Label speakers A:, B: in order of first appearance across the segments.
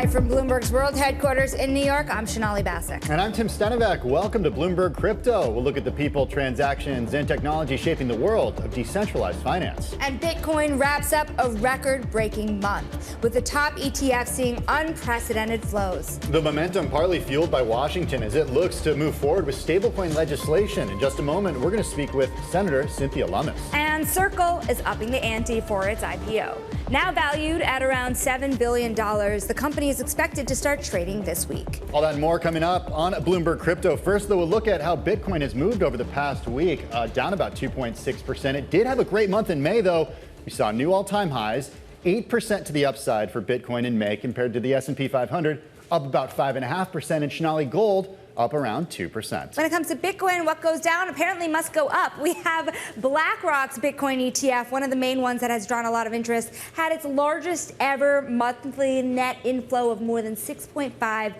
A: Live from Bloomberg's world headquarters in New York, I'm Sonali Basak.
B: And I'm Tim Stenovec. Welcome to Bloomberg Crypto. We'll look at the people, transactions, and technology shaping the world of decentralized finance.
A: And Bitcoin wraps up a record-breaking month, with the top ETF seeing unprecedented flows.
B: The momentum partly fueled by Washington as it looks to move forward with stablecoin legislation. In just a moment, we're going to speak with Senator Cynthia Lummis.
A: And Circle is upping the ante for its IPO. Now valued at around $7 billion, the company is expected to start trading this week.
B: All that and more coming up on Bloomberg Crypto. First, though, we'll look at how Bitcoin has moved over the past week, down about 2.6%. It did have a great month in May, though. We saw new all-time highs, 8% to the upside for Bitcoin in May compared to the S&P 500, up about 5.5%, and Sonali Gold up around 2%.
A: When it comes to Bitcoin, what goes down apparently must go up. We have BlackRock's Bitcoin ETF, one of the main ones that has drawn a lot of interest, had its largest ever monthly net inflow of more than $6.5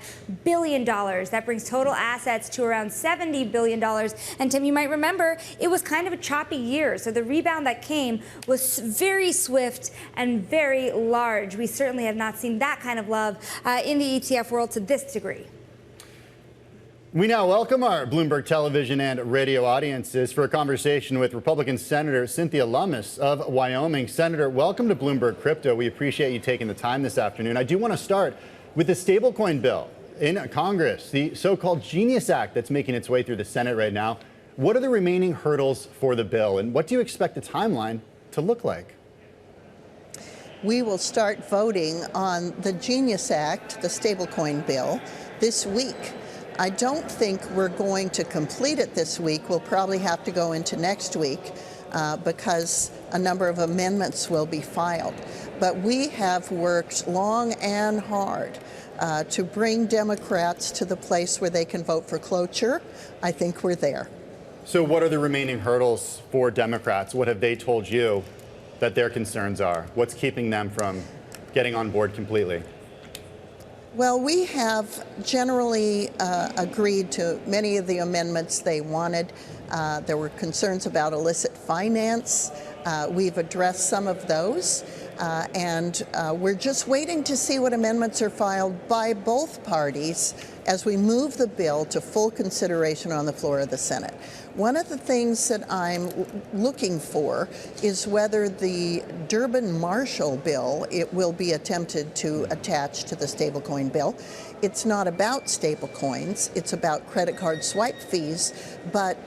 A: billion. That brings total assets to around $70 billion. And Tim, you might remember, it was kind of a choppy year. So the rebound that came was very swift and very large. We certainly have not seen that kind of love in the ETF world to this degree.
B: We now welcome our Bloomberg Television and radio audiences for a conversation with Republican Senator Cynthia Lummis of Wyoming. Senator, welcome to Bloomberg Crypto. We appreciate you taking the time this afternoon. I do want to start with the stablecoin bill in Congress, the so-called Genius Act that's making its way through the Senate right now. What are the remaining hurdles for the bill, and what do you expect the timeline to look like?
C: We will start voting on the Genius Act, the stablecoin bill, this week. I don't think we're going to complete it this week. We'll probably have to go into next week because a number of amendments will be filed. But we have worked long and hard to bring Democrats to the place where they can vote for cloture. I think we're there.
B: So what are the remaining hurdles for Democrats? What have they told you that their concerns are? What's keeping them from getting on board completely?
C: Well, we have generally agreed to many of the amendments they wanted. There were concerns about illicit finance. We've addressed some of those. And we're just waiting to see what amendments are filed by both parties as we move the bill to full consideration on the floor of the Senate. One of the things that I'm looking for is whether the Durbin-Marshall bill, it will be attempted to attach to the stablecoin bill. It's not about stablecoins, it's about credit card swipe fees, but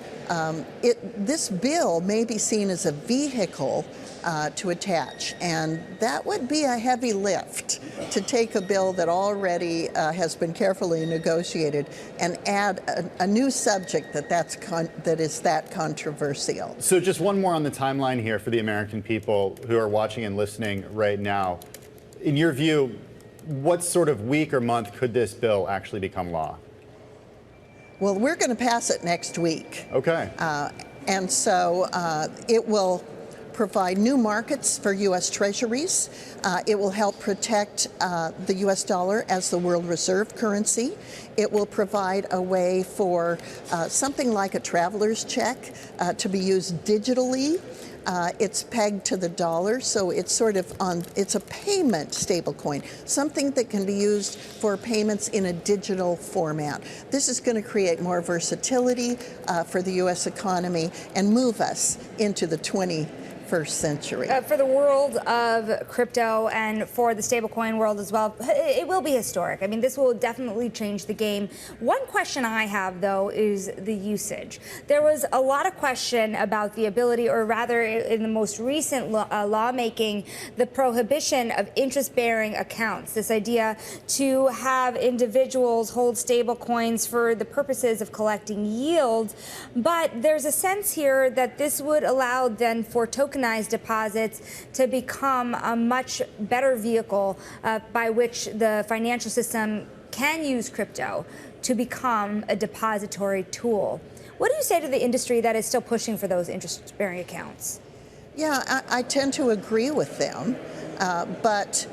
C: this bill may be seen as a vehicle to attach, and that would be a heavy lift to take a bill that already has been carefully negotiated and add a new subject that is that controversial.
B: So just one more on the timeline here for the American people who are watching and listening right now. In your view, what sort of week or month could this bill actually become law?
C: Well, we're going to pass it next week.
B: Okay.
C: And so it will provide new markets for U.S. treasuries. It will help protect the U.S. dollar as the world reserve currency. It will provide a way for something like a traveler's check to be used digitally. It's pegged to the dollar, so it's sort of it's a payment stablecoin, something that can be used for payments in a digital format. This is going to create more versatility for the U.S. economy and move us into the 21st century.
A: For the world of crypto and for the stablecoin world as well, it will be historic. I mean, this will definitely change the game. One question I have, though, is the usage. There was a lot of question about the ability, or rather in the most recent lawmaking, the prohibition of interest-bearing accounts, this idea to have individuals hold stablecoins for the purposes of collecting yield. But there's a sense here that this would allow then for tokenized deposits to become a much better vehicle by which the financial system can use crypto to become a depository tool. What do you say to the industry that is still pushing for those interest-bearing accounts?
C: Yeah, I tend to agree with them, but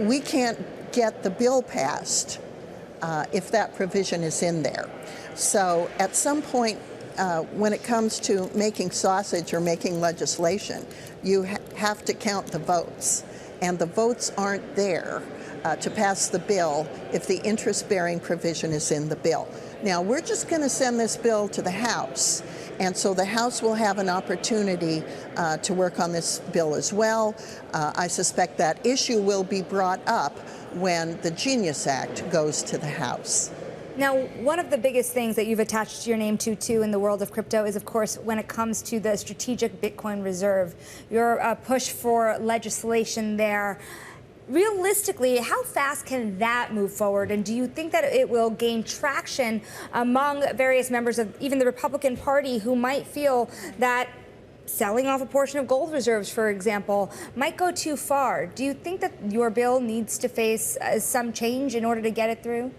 C: we can't get the bill passed if that provision is in there. So at some point, when it comes to making sausage or making legislation, you have to count the votes, and the votes aren't there to pass the bill if the interest-bearing provision is in the bill. Now, we're just going to send this bill to the House, and so the House will have an opportunity to work on this bill as well. I suspect that issue will be brought up when the Genius Act goes to the House.
A: Now, one of the biggest things that you've attached your name to, too, in the world of crypto is, of course, when it comes to the strategic Bitcoin reserve, your push for legislation there. Realistically, how fast can that move forward? And do you think that it will gain traction among various members of even the Republican Party who might feel that selling off a portion of gold reserves, for example, might go too far? Do you think that your bill needs to face some change in order to get it through?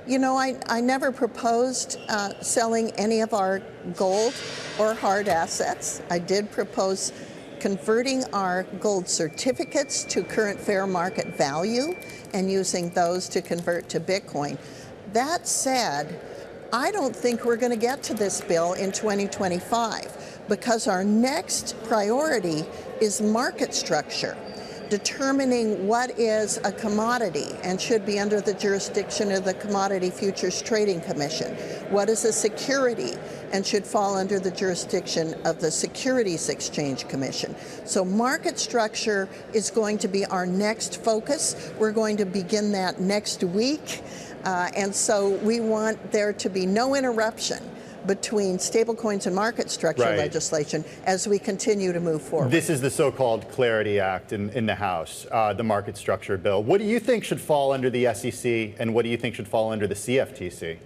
C: You know, I never proposed selling any of our gold or hard assets. I did propose converting our gold certificates to current fair market value and using those to convert to Bitcoin. That said, I don't think we're going to get to this bill in 2025 because our next priority is market structure, determining what is a commodity and should be under the jurisdiction of the Commodity Futures Trading Commission, what is a security and should fall under the jurisdiction of the Securities Exchange Commission. So market structure is going to be our next focus. We're going to begin that next week, and so we want there to be no interruption between stablecoins and market structure legislation as we continue to move forward.
B: This is the so-called Clarity Act in the House, the market structure bill. What do you think should fall under the SEC, and what do you think should fall under the CFTC?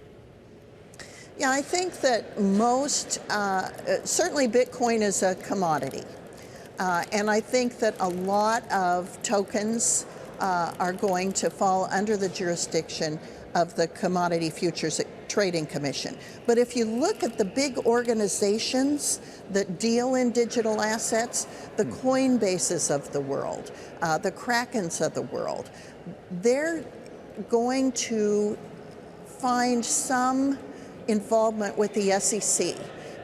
C: Yeah, I think that most, certainly Bitcoin is a commodity. And I think that a lot of tokens are going to fall under the jurisdiction of the Commodity Futures Trading Commission. But if you look at the big organizations that deal in digital assets, the Coinbases of the world, the Krakens of the world, they're going to find some involvement with the SEC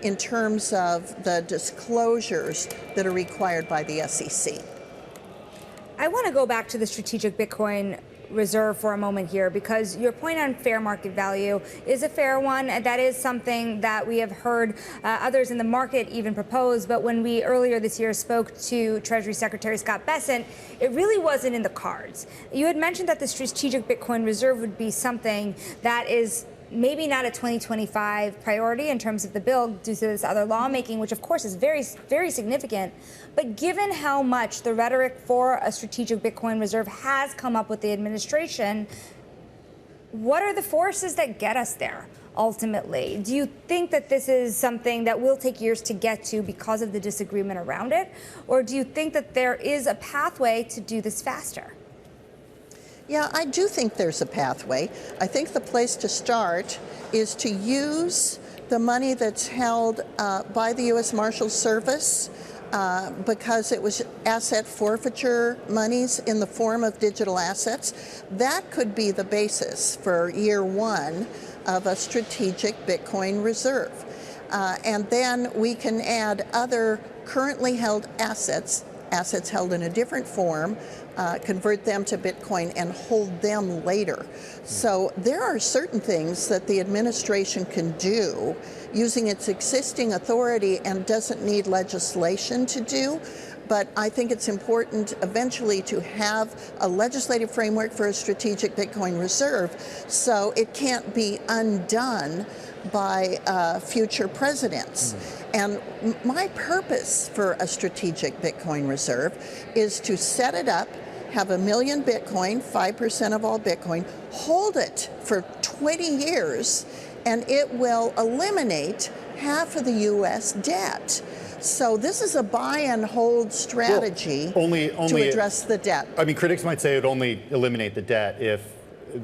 C: in terms of the disclosures that are required by the SEC.
A: I want to go back to the strategic Bitcoin reserve for a moment here, because your point on fair market value is a fair one. That is something that we have heard others in the market even propose. But when we earlier this year spoke to Treasury Secretary Scott Bessent, it really wasn't in the cards. You had mentioned that the strategic Bitcoin reserve would be something that is maybe not a 2025 priority in terms of the bill due to this other lawmaking, which of course is very, very significant. But given how much the rhetoric for a strategic Bitcoin reserve has come up with the administration, what are the forces that get us there ultimately? Do you think that this is something that will take years to get to because of the disagreement around it? Or do you think that there is a pathway to do this faster?
C: Yeah, I do think there's a pathway. I think the place to start is to use the money that's held by the U.S. Marshals Service because it was asset forfeiture monies in the form of digital assets. That could be the basis for year one of a strategic Bitcoin reserve. And then we can add other currently held assets held in a different form, convert them to Bitcoin and hold them later. So there are certain things that the administration can do using its existing authority and doesn't need legislation to do. But I think it's important eventually to have a legislative framework for a strategic Bitcoin reserve so it can't be undone by future presidents. And my purpose for a strategic Bitcoin reserve is to set it up, have 1 million Bitcoin, 5% of all Bitcoin, hold it for 20 years, and it will eliminate half of the U.S. debt. So this is a buy and hold strategy to address the debt.
B: I mean, critics might say it would only eliminate the debt if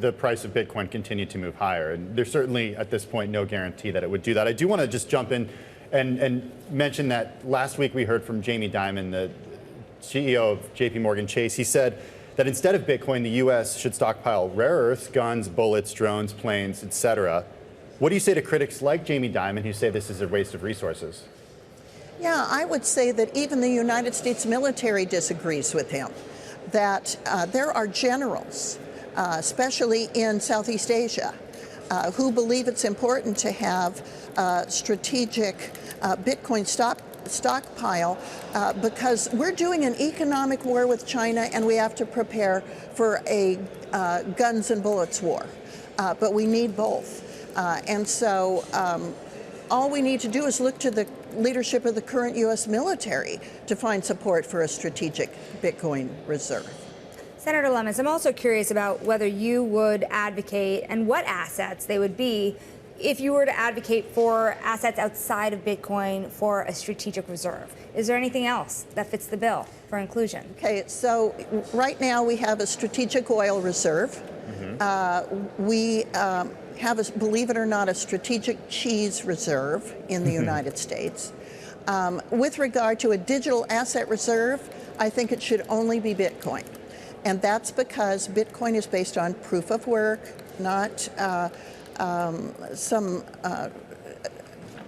B: the price of Bitcoin continued to move higher. And there's certainly, at this point, no guarantee that it would do that. I do want to just jump in and mention that last week we heard from Jamie Dimon, the CEO of JPMorgan Chase. He said that instead of Bitcoin, the U.S. should stockpile rare earths, guns, bullets, drones, planes, etc. What do you say to critics like Jamie Dimon who say this is a waste of resources?
C: Yeah, I would say that even the United States military disagrees with him. that there are generals, especially in Southeast Asia, who believe it's important to have strategic Bitcoin stockpile because we're doing an economic war with China and we have to prepare for a guns and bullets war. But we need both. And so all we need to do is look to the leadership of the current U.S. military to find support for a strategic Bitcoin reserve.
A: Senator Lummis, I'm also curious about whether you would advocate and what assets they would be if you were to advocate for assets outside of Bitcoin for a strategic reserve. Is there anything else that fits the bill for inclusion?
C: Okay, so right now we have a strategic oil reserve. We have, believe it or not, a strategic cheese reserve in the United States. With regard to a digital asset reserve, I think it should only be Bitcoin. And that's because Bitcoin is based on proof of work, not some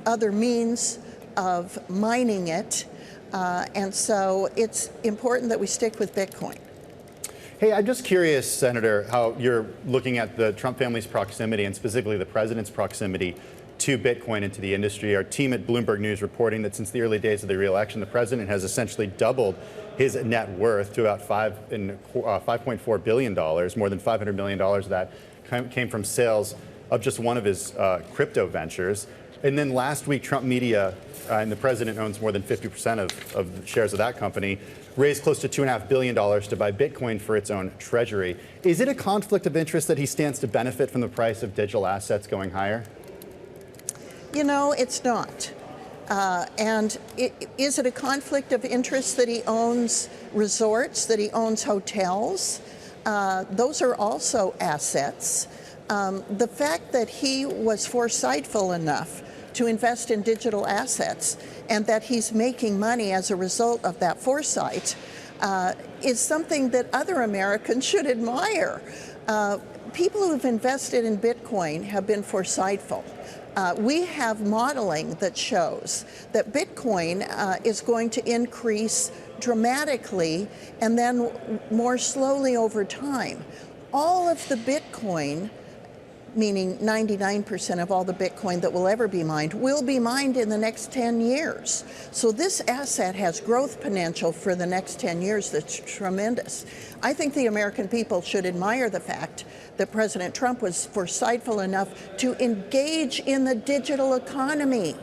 C: other means of mining it. And so it's important that we stick with Bitcoin.
B: Hey, I'm just curious, Senator, how you're looking at the Trump family's proximity and specifically the president's proximity to Bitcoin and to the industry. Our team at Bloomberg News reporting that since the early days of the re-election, the president has essentially doubled his net worth to about $5.4 billion. More than $500 million of that came from sales of just one of his crypto ventures. And then last week, Trump Media, and the president owns more than 50% of the shares of that company, raised close to $2.5 billion to buy Bitcoin for its own treasury. Is it a conflict of interest that he stands to benefit from the price of digital assets going higher?
C: You know, it's not. And is it a conflict of interest that he owns resorts, that he owns hotels? Those are also assets. The fact that he was foresightful enough to invest in digital assets and that he's making money as a result of that foresight is something that other Americans should admire. People who've invested in Bitcoin have been foresightful. We have modeling that shows that Bitcoin is going to increase dramatically and then more slowly over time. All of the Bitcoin, meaning 99% of all the Bitcoin that will ever be mined, will be mined in the next 10 years. So this asset has growth potential for the next 10 years that's tremendous. I think the American people should admire the fact that President Trump was foresightful enough to engage in the digital economy.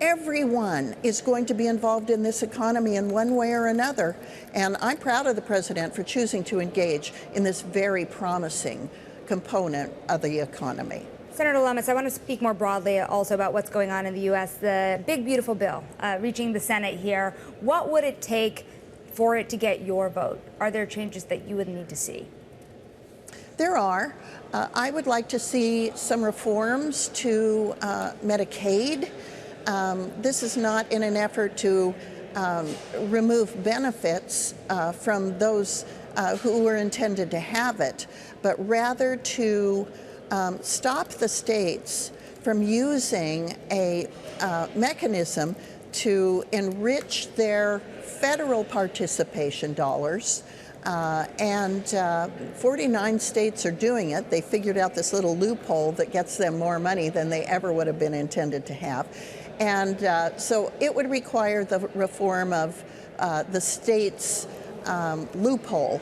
C: Everyone is going to be involved in this economy in one way or another. And I'm proud of the president for choosing to engage in this very promising component of the economy.
A: Senator Lummis, I want to speak more broadly also about what's going on in the U.S. The big, beautiful bill reaching the Senate here. What would it take for it to get your vote? Are there changes that you would need to see?
C: There are. I would like to see some reforms to Medicaid. This is not in an effort to remove benefits from those who were intended to have it, but rather to stop the states from using a mechanism to enrich their federal participation dollars. And 49 states are doing it. They figured out this little loophole that gets them more money than they ever would have been intended to have. And so it would require the reform of the state's loophole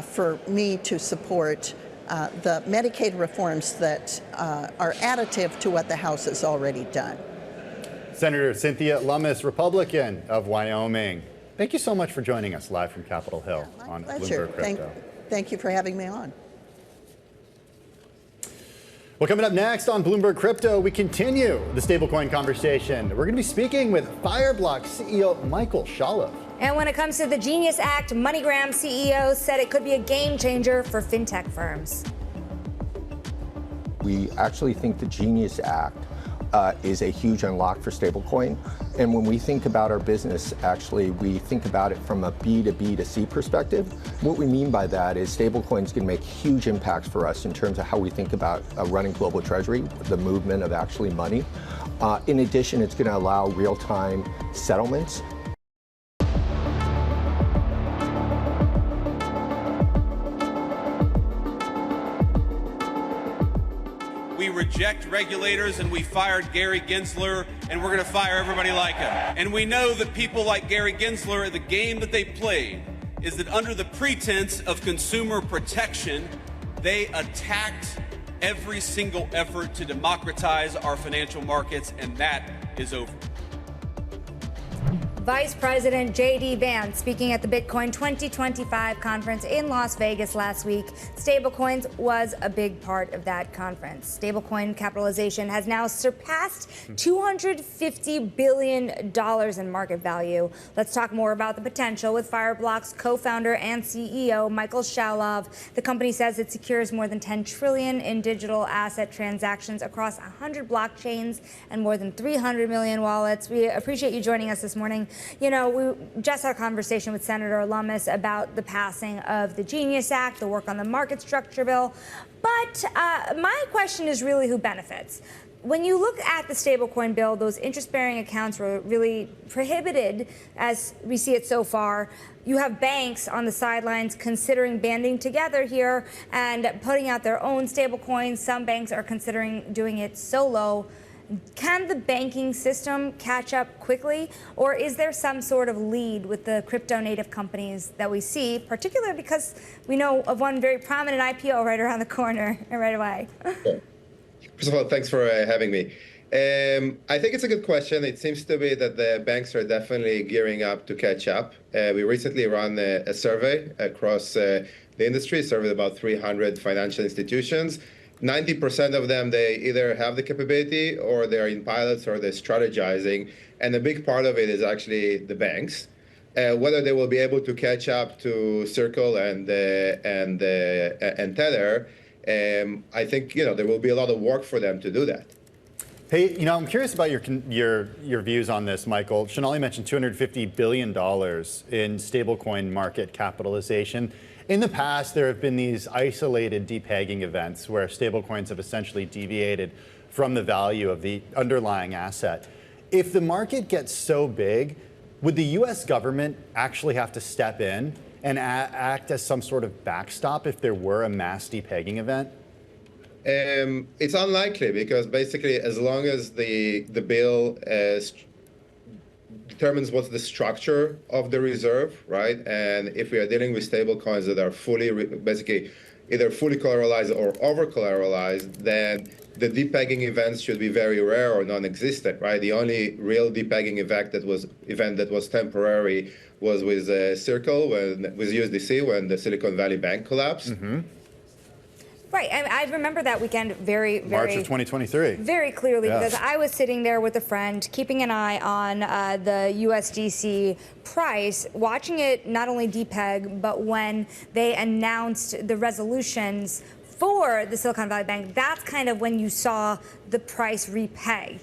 C: for me to support the Medicaid reforms that are additive to what the House has already done.
B: Senator Cynthia Lummis, Republican of Wyoming. Thank you so much for joining us live from Capitol Hill on
C: Pleasure.
B: Bloomberg Crypto.
C: Thank you for having me on.
B: Well, coming up next on Bloomberg Crypto, we continue the stablecoin conversation. We're going to be speaking with Fireblocks CEO Michael Shaulov.
A: And when it comes to the Genius Act, MoneyGram CEO said it could be a game changer for fintech firms.
D: We actually think the Genius Act is a huge unlock for stablecoin. And when we think about our business, actually, we think about it from a B to B to C perspective. What we mean by that is stablecoins can make huge impacts for us in terms of how we think about running global treasury, the movement of actually money. In addition, it's going to allow real-time settlements.
E: we reject regulators, and we fired Gary Gensler, and we're going to fire everybody like him. And we know that people like Gary Gensler, the game that they played is that under the pretense of consumer protection, they attacked every single effort to democratize our financial markets, and that is over.
A: Vice President J.D. Vance speaking at the Bitcoin 2025 conference in Las Vegas last week. Stablecoins was a big part of that conference. Stablecoin capitalization has now surpassed $250 billion in market value. Let's talk more about the potential with Fireblocks co-founder and CEO Michael Shaulov. The company says it secures more than 10 trillion in digital asset transactions across 100 blockchains and more than 300 million wallets. We appreciate you joining us this morning. You know, we just had a conversation with Senator Lummis about the passing of the Genius Act, the work on the market structure bill. But my question is really who benefits. When you look at the stablecoin bill, those interest-bearing accounts were really prohibited, as we see it so far. You have banks on the sidelines considering banding together here and putting out their own stablecoins. Some banks are considering doing it solo. Can the banking system catch up quickly, or is there some sort of lead with the crypto native companies that we see, particularly because we know of one very prominent IPO right around the corner right away?
F: First of all, thanks for having me. I think it's a good question. It seems to be that the banks are definitely gearing up to catch up. We recently ran a survey across the industry, surveyed about 300 financial institutions. 90% of them, they either have the capability or they're in pilots or they're strategizing. And a big part of it is actually the banks. Whether they will be able to catch up to Circle and Tether, I think there will be a lot of work for them to do that.
B: Hey, I'm curious about your views on this, Michael. Shaulov mentioned $250 billion in stablecoin market capitalization. In the past, there have been these isolated depegging events where stablecoins have essentially deviated from the value of the underlying asset. If the market gets so big, would the U.S. government actually have to step in and act as some sort of backstop if there were a mass depegging event?
F: It's unlikely, because basically, as long as the bill determines what's the structure of the reserve, right? And if we are dealing with stable coins that are basically either fully collateralized or over collateralized, then the depegging events should be very rare or non-existent, right? The only real depegging event that was temporary was with Circle, with USDC, when the Silicon Valley Bank collapsed.
B: Mm-hmm.
A: Right, I remember that weekend very
B: March of 2023.
A: Very clearly,
B: Yeah.
A: because I was sitting there with a friend, keeping an eye on the USDC price, watching it not only depeg, but when they announced the resolutions for the Silicon Valley Bank, that's kind of when you saw the price repeg.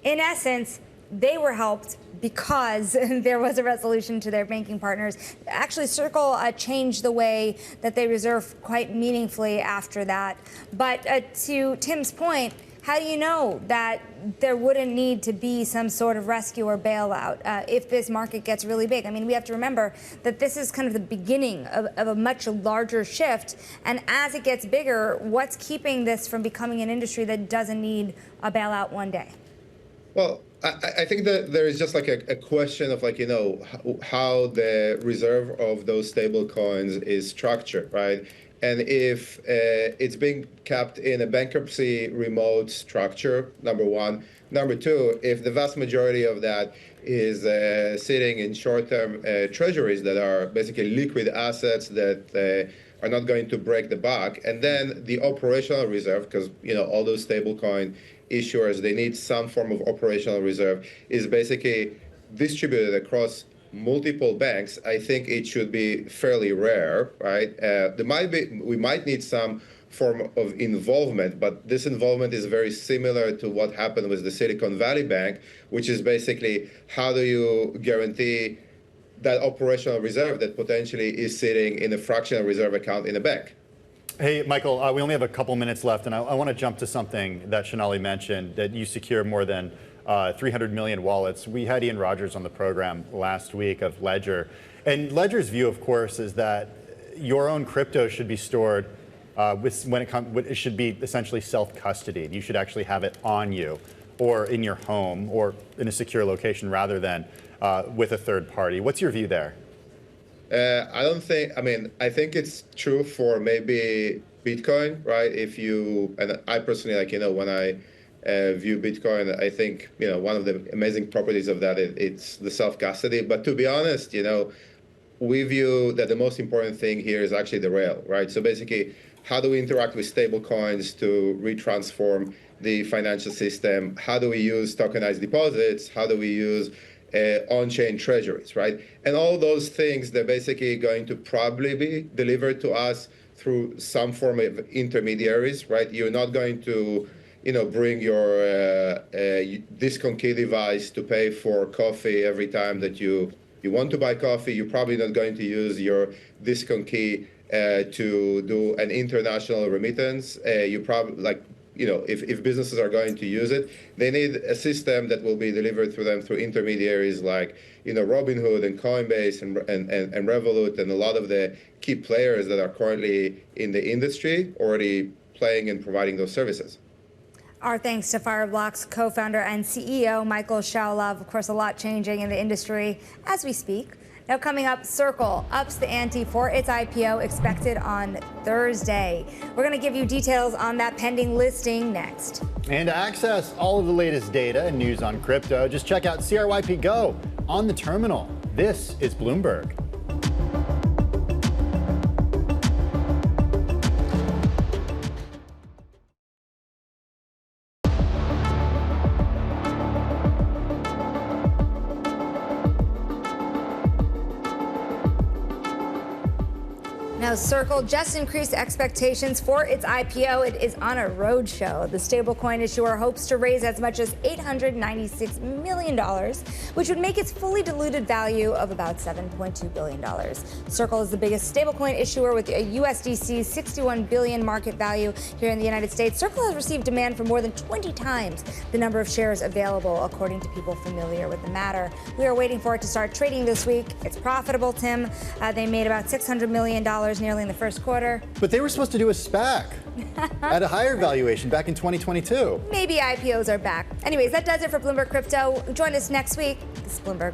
A: In essence, they were helped because there was a resolution to their banking partners. Actually, Circle changed the way that they reserve quite meaningfully after that. But to Tim's point, how do you know that there wouldn't need to be some sort of rescue or bailout if this market gets really big? I mean, we have to remember that this is kind of the beginning of a much larger shift. And as it gets bigger, what's keeping this from becoming an industry that doesn't need a bailout one day?
F: Well, I think that there is just like a question of how the reserve of those stable coins is structured, right? And if it's being kept in a bankruptcy remote structure, number one. Number two, if the vast majority of that is sitting in short-term treasuries that are basically liquid assets that are not going to break the buck, and then the operational reserve, because all those stablecoin issuers, they need some form of operational reserve, is basically distributed across multiple banks. I think it should be fairly rare, right? We might need some form of involvement, but this involvement is very similar to what happened with the Silicon Valley Bank, which is basically, how do you guarantee that operational reserve that potentially is sitting in a fractional reserve account in a bank?
B: Hey, Michael, we only have a couple minutes left, and I want to jump to something that Shaulov mentioned, that you secure more than 300 million wallets. We had Ian Rogers on the program last week of Ledger. And Ledger's view, of course, is that your own crypto should be stored it should be essentially self-custodied. You should actually have it on you or in your home or in a secure location rather than with a third party. What's your view there?
F: I think it's true for maybe Bitcoin, right? And I personally, when I view Bitcoin, I think, one of the amazing properties of that, it's the self-custody. But to be honest, we view that the most important thing here is actually the rail, right? So basically, how do we interact with stable coins to retransform the financial system? How do we use tokenized deposits? How do we use on-chain treasuries, right? And all those things, they're basically going to probably be delivered to us through some form of intermediaries, right? You're not going to, bring your discount key device to pay for coffee every time that you want to buy coffee. You're probably not going to use your discount key to do an international remittance. You probably, if businesses are going to use it, they need a system that will be delivered through them through intermediaries like, Robinhood and Coinbase and Revolut and a lot of the key players that are currently in the industry already playing and providing those services.
A: Our thanks to Fireblocks co-founder and CEO Michael Shaulov. Of course, a lot changing in the industry as we speak. Now coming up, Circle ups the ante for its IPO expected on Thursday. We're going to give you details on that pending listing next.
B: And to access all of the latest data and news on crypto, just check out CRYP Go on the terminal. This is Bloomberg.
A: Now, Circle just increased expectations for its IPO. It is on a roadshow. The stablecoin issuer hopes to raise as much as $896 million, which would make its fully diluted value of about $7.2 billion. Circle is the biggest stablecoin issuer with a USDC 61 billion market value here in the United States. Circle has received demand for more than 20 times the number of shares available, according to people familiar with the matter. We are waiting for it to start trading this week. It's profitable, Tim. They made about $600 million nearly in the first quarter.
B: But they were supposed to do a SPAC at a higher valuation back in 2022.
A: Maybe IPOs are back. Anyways, that does it for Bloomberg Crypto. Join us next week. This is Bloomberg.